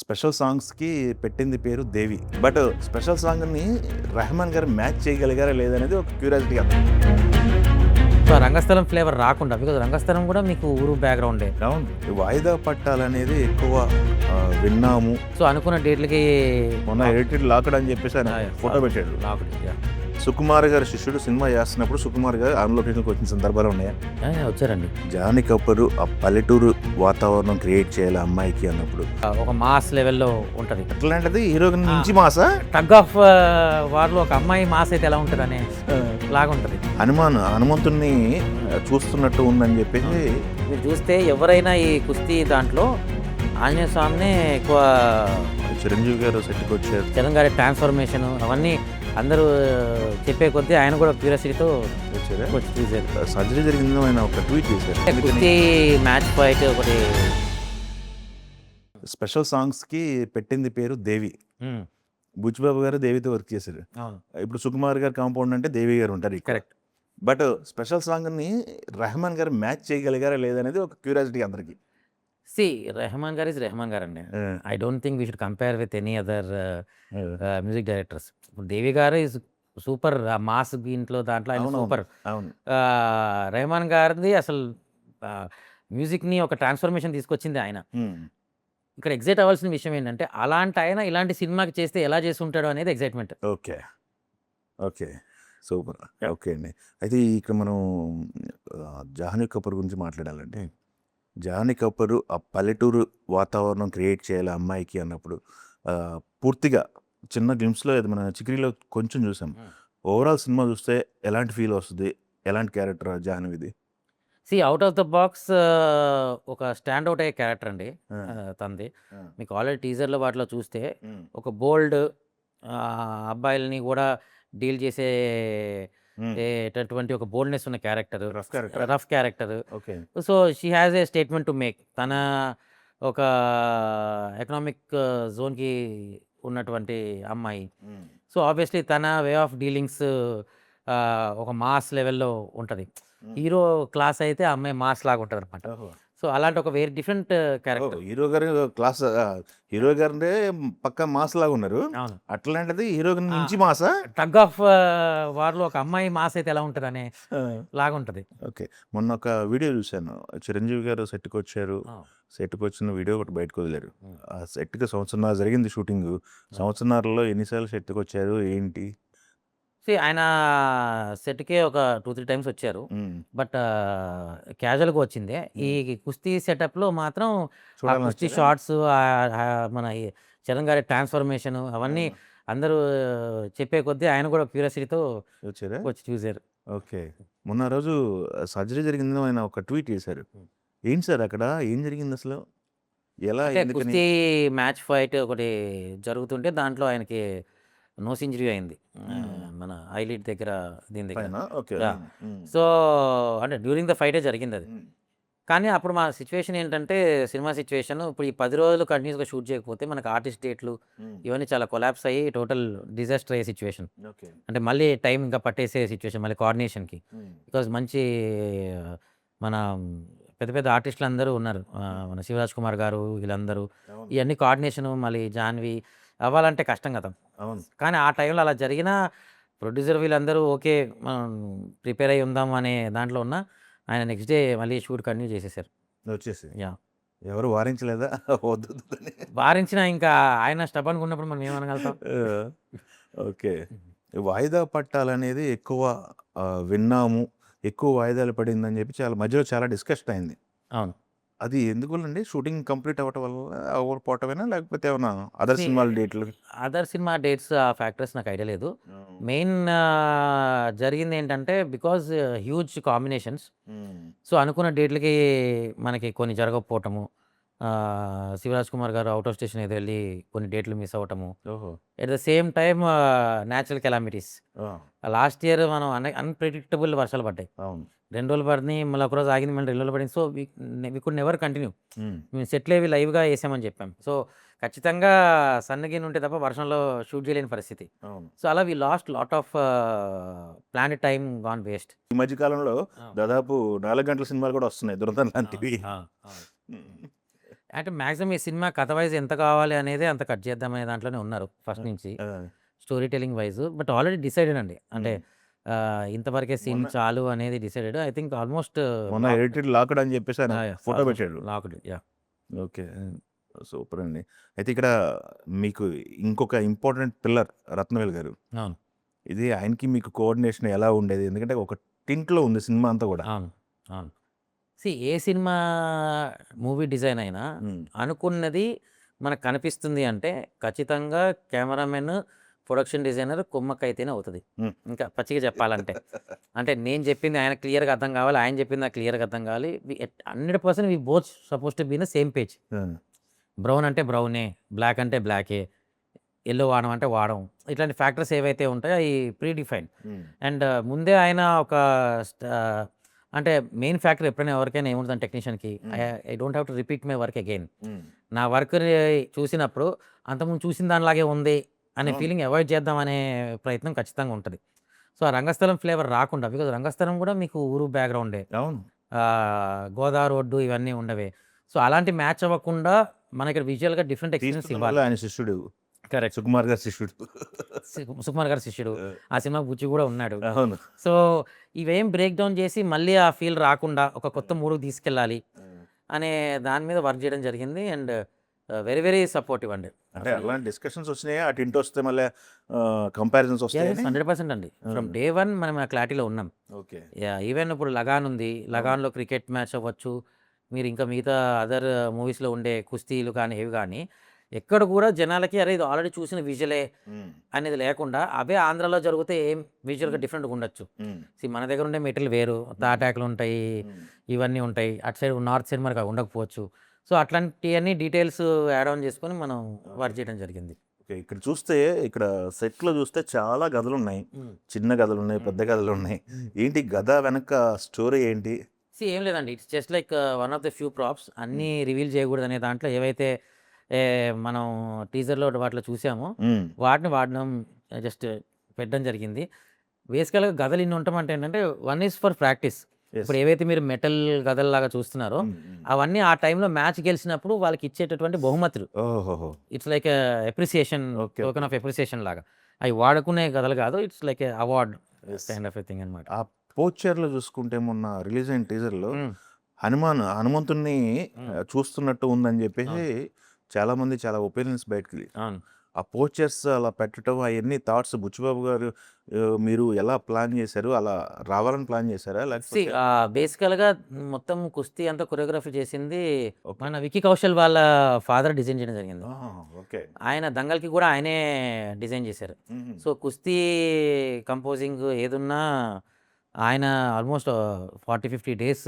Special సాంగ్స్‌కి పెట్టింది పేరు 'దేవి'. But special సాంగ్‌ని రెహమాన్ గారు మ్యాచ్ చేయగలిగారా లేదనేది ఒక క్యూరియాసిటీ అంతే. సో, రంగస్థలం ఫ్లేవర్ రాకుండా బికాజ్ రంగస్థలం కూడా మీకు ఊరు బ్యాక్‌గ్రౌండే. అవును. ఈ వాయిదా పట్టాలనేది ఎక్కువ విన్నాము. సో, అనుకున్న డేట్లకి మొన్న ఎడిటెడ్ లాక్డ్ అని చెప్పేసి ఆయన ఫోటో పెట్టాడు. లాక్డ్. సుకుమార్ గారి శిష్యుడు సినిమా చేస్తున్నప్పుడు సుకుమార్ గారు ఆన్ లొకేషన్‌కి వచ్చిన సందర్భాలు ఉన్నాయా? వచ్చారండి. జానీ కపూర్ ఆ పల్లెటూరు వాతావరణం క్రియేట్ చేయాలి అమ్మాయికి అన్నప్పుడు ఒక మాస్ లెవెల్‌లో ఉంటది. అట్లాంటిది హీరో నుంచి మాసా? టగ్ ఆఫ్ వార్‌లో ఒక అమ్మాయి మాస్ అయితే ఎలా ఉంటదనే లాగుంటది. హనుమంతుడిని చూస్తున్నట్టు ఉందని చెప్పేసి మీరు చూస్తే ఎవరైనా ఈ కుస్తీ దాంట్లో ఆంజనేయ స్వామినే ఎక్కువ చిరంజీవి గారు సెట్కి వచ్చారు. చరణ్ గారి ట్రాన్స్ఫర్మేషన్ అవన్నీ అందరూ చెప్పే కొద్దీ ఆయన కూడా క్యూరియాసిటీతో వచ్చారా? వచ్చి చూసారు. సర్జరీ జరిగింది ఆయన ఒక ట్వీట్ చేశారు. కుస్తీ మ్యాచ్ ఫైట్ ఒకటి. స్పెషల్ సాంగ్స్కి పెట్టింది పేరు 'దేవి'. బుచ్చిబాబు గారు దేవితో వర్క్ చేశారు. అవును, ఇప్పుడు సుకుమార్ గారు కాంపౌండ్ అంటే దేవి గారు ఉంటారు. కరెక్ట్. బట్ స్పెషల్ సాంగ్ని రెహమాన్ గారు మ్యాచ్ చేయగలిగారా లేదనేది ఒక క్యూరియాసిటీ అందరికి. సి రెహమాన్ గారు ఇస్ రెహమాన్ గారు అండి. I don't think we should compare with any other music directors. ఇప్పుడు దేవి గారు ఇస్ సూపర్ మాస్ దీంట్లో దాంట్లో ఆయన సూపర్. అవును. రెహమాన్ గారిది అసలు మ్యూజిక్ని ఒక ట్రాన్స్ఫర్మేషన్ తీసుకొచ్చింది ఆయన. ఇక్కడ ఎగ్జైట్ అవ్వాల్సిన విషయం ఏంటంటే అలాంటి ఆయన ఇలాంటి సినిమాకి చేస్తే ఎలా చేసి ఉంటాడు అనేది excitement. Okay, okay, super. Okay అండి. అయితే ఇక్కడ మనం జాహ్నవి కపూర్ గురించి మాట్లాడాలంటే, జాహ్నవి కపూర్ ఆ పల్లెటూరు వాతావరణం క్రియేట్ చేయాలి అమ్మాయికి అన్నప్పుడు పూర్తిగా చిన్న గ్లిమ్స్లో అది మన చిక్రీలో కొంచెం చూసాం. ఓవరాల్ సినిమా చూస్తే ఎలాంటి ఫీల్ వస్తుంది? ఎలాంటి క్యారెక్టర్ జాహ్నవిది? See out of the box ఒక స్టాండ్ అవుట్ అయ్యే క్యారెక్టర్ అండి తనది. మీకు ఆల్రెడీ టీజర్లో వాటిలో చూస్తే ఒక బోల్డ్ అబ్బాయిలని కూడా డీల్ చేసే ఒక బోల్డ్నెస్ ఉన్న character, rough character. Okay. So she has a statement to make. తన ఒక ఎకనామిక్ జోన్కి ఉన్నటువంటి అమ్మాయి. సో ఆబ్వియస్లీ తన వే ఆఫ్ డీలింగ్స్ ఒక మాస్ లెవెల్లో ఉంటుంది. హీరో క్లాస్ అయితే ఆ అమ్మాయి మాస్ లాగా ఉంటుంది అనమాట. సో అలాంటి ఒక వేరే డిఫరెంట్ క్యారెక్టర్. హీరో గారు క్లాస్, హీరో గారే పక్క మాస్ లాగా ఉన్నారు. అవును, అట్లాంటిది హీరో నుంచి మాసా? టగ్ ఆఫ్ వార్లో ఒక అమ్మాయి మాస్ అయితే ఎలా ఉంటుంది అనే లాగా ఉంటుంది. ఓకే. మొన్న ఒక వీడియో చూశాను. చిరంజీవి గారు సెట్కి వచ్చారు. సెట్కి వచ్చిన వీడియో ఒకటి బయటకు వదిలేరు. ఆ సెట్కి సంవత్సరంన్నర జరిగింది షూటింగ్. సంవత్సరంన్నరలో ఎన్నిసార్లు సెట్కి వచ్చారు ఏంటి? ఆయన సెట్కే ఒక 2-3 టైమ్స్ వచ్చారు. బట్ క్యాజువల్గా వచ్చిందే. ఈ కుస్తీ సెటప్లో మాత్రం ఆ కుస్తీ షార్ట్స్, మన ఈ చరణ్ గారి ట్రాన్స్ఫర్మేషన్ అవన్నీ అందరూ చెప్పే కొద్దీ ఆయన కూడా క్యూరియాసిటీతో వచ్చారా? వచ్చి చూశారు. ఓకే. మొన్న రోజు సర్జరీ జరిగిందని ఆయన ఒక ట్వీట్ చేశారు. ఏంటి సార్ అక్కడ ఏం జరిగింది అసలు? ఎలా? కుస్తీ మ్యాచ్ ఫైట్ ఒకటి జరుగుతుంటే దాంట్లో ఆయనకి నోస్ ఇంజరీ అయింది మన ఐలిడ్ దగ్గర, దీని దగ్గర. సో అంటే డ్యూరింగ్ ద ఫైటే జరిగింది అది. కానీ అప్పుడు మా సిచ్యువేషన్ ఏంటంటే, సినిమా సిచ్యువేషన్ ఇప్పుడు ఈ 10 రోజులు కంటిన్యూస్గా షూట్ చేయకపోతే మనకు ఆర్టిస్ట్ డేట్లు ఇవన్నీ చాలా కొలాప్స్ అయ్యి టోటల్ డిజాస్టర్ అయ్యే సిచ్యువేషన్. అంటే మళ్ళీ టైం ఇంకా పట్టేసే సిచ్యువేషన్ మళ్ళీ కోఆర్డినేషన్కి. బికాజ్ మంచి మన పెద్ద పెద్ద ఆర్టిస్టులు అందరూ ఉన్నారు. మన శివరాజ్ కుమార్ గారు వీళ్ళందరూ, ఇవన్నీ కోఆర్డినేషన్ మళ్ళీ జాన్వి అవ్వాలంటే కష్టం కదా. కానీ ఆ టైంలో అలా జరిగినా ప్రొడ్యూసర్ వీళ్ళందరూ ఓకే మనం ప్రిపేర్ అయ్యి ఉందాం అనే దాంట్లో ఉన్న ఆయన నెక్స్ట్ డే మళ్ళీ షూట్ కంటిన్యూ చేసేసారు. వచ్చేసి యా, ఎవరు వారించలేదా? వద్దు వారించిన ఇంకా ఆయన స్టబన్గా ఉన్నప్పుడు మనం ఏమనగలుగుతాం. ఓకే. వాయిదా పట్టాలనేది ఎక్కువ విన్నాము. ఎక్కువ వాయిదాలు పడిందని చెప్పి మధ్యలో చాలా డిస్కషన్ అయింది. అవును, అది ఎందువల్లండి? షూటింగ్ కంప్లీట్ అవ్వటం వల్ల అవ్వకపోవటమేనా? లేకపోతే ఏమన్నా అదర్ సినిమాల డేట్లు? అదర్ సినిమా డేట్స్ ఆ ఫ్యాక్టర్స్ నాకు ఐడియా లేదు. మెయిన్ జరిగింది ఏంటంటే బికాజ్ హ్యూజ్ కాంబినేషన్స్. సో అనుకున్న డేట్లకి మనకి కొన్ని జరగకపోవటము, శివరాజ్ కుమార్ గారు అవుట్ ఆఫ్ స్టేషన్ ఏదో వెళ్ళి కొన్ని డేట్లు మిస్ అవ్వటము. At the same time natural calamities. Last year మనం అన్ప్రెడిక్టబుల్ వర్షాలు పడ్డాయి. 2 రోజులు పడినాయి, మళ్ళీ ఒకరోజు ఆగింది, మళ్ళీ 2 రోజులు పడింది. So we could never continue. మేము సెట్లు ఏవి లైవ్గా వేసామని చెప్పాం. సో ఖచ్చితంగా సన్నగిన్ ఉంటే తప్ప వర్షంలో షూట్ చేయలేని పరిస్థితి. సో అలా we lost lot of planned time gone waste. ఈ మధ్య కాలంలో దాదాపు 4 గంటల సినిమాలు కూడా వస్తున్నాయి, దురంతం లాంటివి. అంటే మాక్సిమం ఈ సినిమా కథ వైజ్ ఎంత కావాలి అనేది అంత కట్ చేద్దామనే దాంట్లోనే ఉన్నారు ఫస్ట్ నుంచి story telling wise. But already decided అండి. అంటే ఇంతవరకే సీన్ మొన్న చాలు అనేది డిసైడెడ్. ఐ థింక్ ఆల్మోస్ట్ మొన్న ఎడిటెడ్ లాక్డ్ అని చెప్పేసి ఆయన ఫోటో పెట్టాడు. లాక్డ్. యా. ఓకే. సూపర్ అండి. అయితే ఇక్కడ మీకు ఇంకొక ఇంపార్టెంట్ పిల్లర్ రత్నవేల్ గారు. అవును. ఇది ఆయనకి మీకు కోఆర్డినేషన్ ఎలా ఉండేది? ఎందుకంటే ఒక టింట్లో ఉంది సినిమా అంతా కూడా. అవును. అవును. ఏ సినిమా మూవీ డిజైన్ అయినా అనుకున్నది మనకు కనిపిస్తుంది అంటే ఖచ్చితంగా కెమెరామెన్, ప్రొడక్షన్ డిజైనర్ కుమ్మక్కైతేనే అవుతుంది. ఇంకా పచ్చిగా చెప్పాలంటే. అంటే నేను చెప్పింది ఆయన క్లియర్గా అర్థం కావాలి, ఆయన చెప్పింది నాకు క్లియర్గా అర్థం కావాలి. 100% we both suppose to be in same page. Brown అంటే బ్రౌనే, బ్లాక్ అంటే బ్లాకే, ఎల్లో వాడడం అంటే వాడడం. ఇట్లాంటి ఫ్యాక్టర్స్ ఏవైతే ఉంటాయో అవి ప్రీ డిఫైన్డ్. అండ్ ముందే ఆయన ఒక అంటే మెయిన్ ఫ్యాక్టర్ ఎప్పుడైనా ఎవరికైనా ఏముంటుంది టెక్నీషియన్కి, I don't have to repeat my work again. నా వర్క్ని చూసినప్పుడు అంతకుముందు చూసిన దానిలాగే ఉంది అనే ఫీలింగ్ అవాయిడ్ చేద్దాం అనే ప్రయత్నం ఖచ్చితంగా ఉంటుంది. సో ఆ రంగస్థలం ఫ్లేవర్ రాకుండా, బికాజ్ రంగస్థలం కూడా మీకు ఊరు బ్యాక్గ్రౌండే, అవును. గోదావరి ఒడ్డు ఇవన్నీ ఉండవే. సో అలాంటి మ్యాచ్ అవ్వకుండా మనకి విజువల్గా డిఫరెంట్ ఎక్స్పీరియన్స్ తీసుకున్న ఇవ్వాలి. వాళ్ళు ఆయన శిష్యుడు. కరెక్ట్. సుకుమార్ గారి శిష్యుడు. సుకుమార్ గారి శిష్యుడు. ఆ సినిమా బుచ్చి కూడా ఉన్నాడు. అవును. సో ఇవేం బ్రేక్ డౌన్ చేసి మళ్ళీ ఆ ఫీల్ రాకుండా ఒక కొత్త మూడుకు తీసుకెళ్ళాలి అనే దాని మీద వర్క్ చేయడం జరిగింది. అండ్ వెరీ వెరీ సపోర్టివ్ అండి. అంటే అలాంటి డిస్కషన్స్ వచ్చినాయి. అటు ఇంటి వస్తే మళ్ళీ కంపారిజన్స్ వస్తాయి. 100% అండి. ఫ్రమ్ డే వన్ మనం ఆ క్లారిటీలో ఉన్నాం. ఓకే. ఈవెన్ ఇప్పుడు లగాన్ ఉంది, లగాన్లో క్రికెట్ మ్యాచ్ అవ్వచ్చు, మీరు ఇంకా మిగతా అదర్ మూవీస్లో ఉండే కుస్తీలు కానీ ఏవి కానీ ఎక్కడ కూడా జనాలకి అరే ఇది ఆల్రెడీ చూసిన విజువలే అనేది లేకుండా అవే ఆంధ్రాలో జరిగితే ఏం విజువల్గా డిఫరెంట్గా ఉండొచ్చు. మన దగ్గర ఉండే మెటీరియల్ వేరు, తాటాకులు ఉంటాయి, ఇవన్నీ ఉంటాయి. అటు సైడ్ నార్త్ సైడ్ మనకు అవి ఉండకపోవచ్చు. సో అట్లాంటివన్నీ డీటెయిల్స్ యాడ్ ఆన్ చేసుకొని మనం వర్క్ చేయడం జరిగింది. ఓకే. ఇక్కడ చూస్తే ఇక్కడ సెట్లో చూస్తే చాలా గదులు ఉన్నాయి. చిన్న గదులు ఉన్నాయి, పెద్ద గదులు ఉన్నాయి. ఏంటి గద వెనక స్టోరీ ఏంటి? ఏం లేదండి, it's just like one of the few props. అన్నీ రివీల్ చేయకూడదు అనే దాంట్లో ఏవైతే మనం టీజర్లో వాటిలో చూసామో వాటిని వాడడం జస్ట్ పెట్టడం జరిగింది. బేసికల్గా గదలు ఇన్ని ఉంటామంటే ఏంటంటే వన్ ఈజ్ ఫర్ ప్రాక్టీస్. ఇప్పుడు ఏవైతే మీరు మెటల్ గదల్లాగా చూస్తున్నారో అవన్నీ ఆ టైంలో మ్యాచ్ గెలిచినప్పుడు వాళ్ళకి ఇచ్చేటటువంటి బహుమతులు. It's like appreciation, token of appreciation లాగా. అవి వాడుకునే గదలు కాదు, it's like award kind of a thing అనమాట. ఆ పోస్చర్లో చూసుకుంటే మొన్న రిలీజ్ అయిన టీజర్లో హనుమంతుణ్ణి చూస్తున్నట్టు ఉందని చెప్పేసి చాలా మంది చాలా ఒపీనియన్స్ బయటకి. ఆ పోస్చర్స్ అలా పెట్టడం అవన్నీ థాట్స్ బుచ్చిబాబు గారు మీరు ఎలా ప్లాన్ చేశారు? అలా రావాలని ప్లాన్ చేశారా? లేకపోతే బేసికల్గా మొత్తం కుస్తీ అంతా కొరియోగ్రఫీ చేసింది మన విక్కీ కౌశల్ వాళ్ళ ఫాదర్ డిజైన్ చేయడం జరిగింది. ఓకే. ఆయన దంగల్కి కూడా ఆయనే డిజైన్ చేశారు. సో కుస్తీ కంపోజింగ్ ఏదున్నా ఆయన ఆల్మోస్ట్ 40-50 డేస్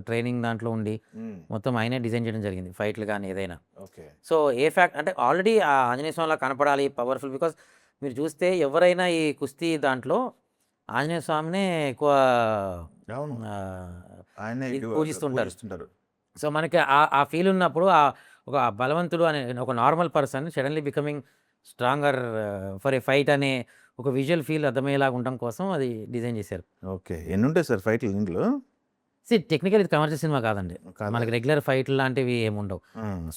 ట్రైనింగ్ దాంట్లో ఉండి మొత్తం ఆయనే డిజైన్ చేయడం జరిగింది, ఫైట్లు కానీ ఏదైనా. ఓకే. సో ఏ ఫ్యాక్ట్ అంటే ఆల్రెడీ ఆ ఆంజనేయ స్వామిలా కనపడాలి, పవర్ఫుల్. బికాస్ మీరు చూస్తే ఎవరైనా ఈ కుస్తీ దాంట్లో ఆంజనేయ స్వామినే ఎక్కువ పూజిస్తుంటారు. సో మనకి ఆ ఫీల్ ఉన్నప్పుడు ఒక బలవంతుడు అనే ఒక normal person suddenly becoming stronger for a fight అనే ఒక విజువల్ ఫీల్ అర్థమయ్యేలాగా ఉండడం కోసం అది డిజైన్ చేశారు. ఓకే. ఎన్ని ఉంటాయి సార్ ఫైట్లు ఇందులో? టెక్నికల్ ఇది కమర్షియల్ సినిమా కాదండి. మనకి రెగ్యులర్ ఫైట్లు లాంటివి ఏముండవు.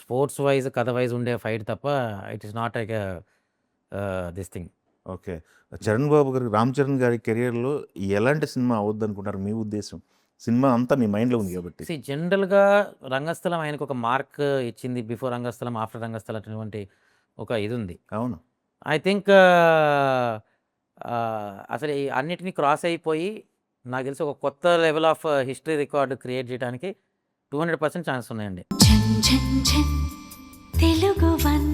స్పోర్ట్స్ వైజ్ కథ వైజ్ ఉండే ఫైట్ తప్ప it is not like this thing. Okay. Charan Babu గారు, రామ్ చరణ్ గారి కెరియర్లో ఎలాంటి సినిమా అవద్దు అనుకుంటారు మీ ఉద్దేశం? సినిమా అంతా మీ మైండ్లో ఉంది కాబట్టి. జనరల్గా రంగస్థలం ఆయనకు ఒక మార్క్ ఇచ్చింది. బిఫోర్ రంగస్థలం, ఆఫ్టర్ రంగస్థలం అటువంటి ఒక ఇది ఉంది. అవును. ఐ థింక్ అసలు ఈ అన్నిటినీ క్రాస్ అయిపోయి నాకు తెలిసి ఒక కొత్త level of history record create చేయడానికి 200% ఛాన్స్ ఉన్నాయండి. తెలుగు వన్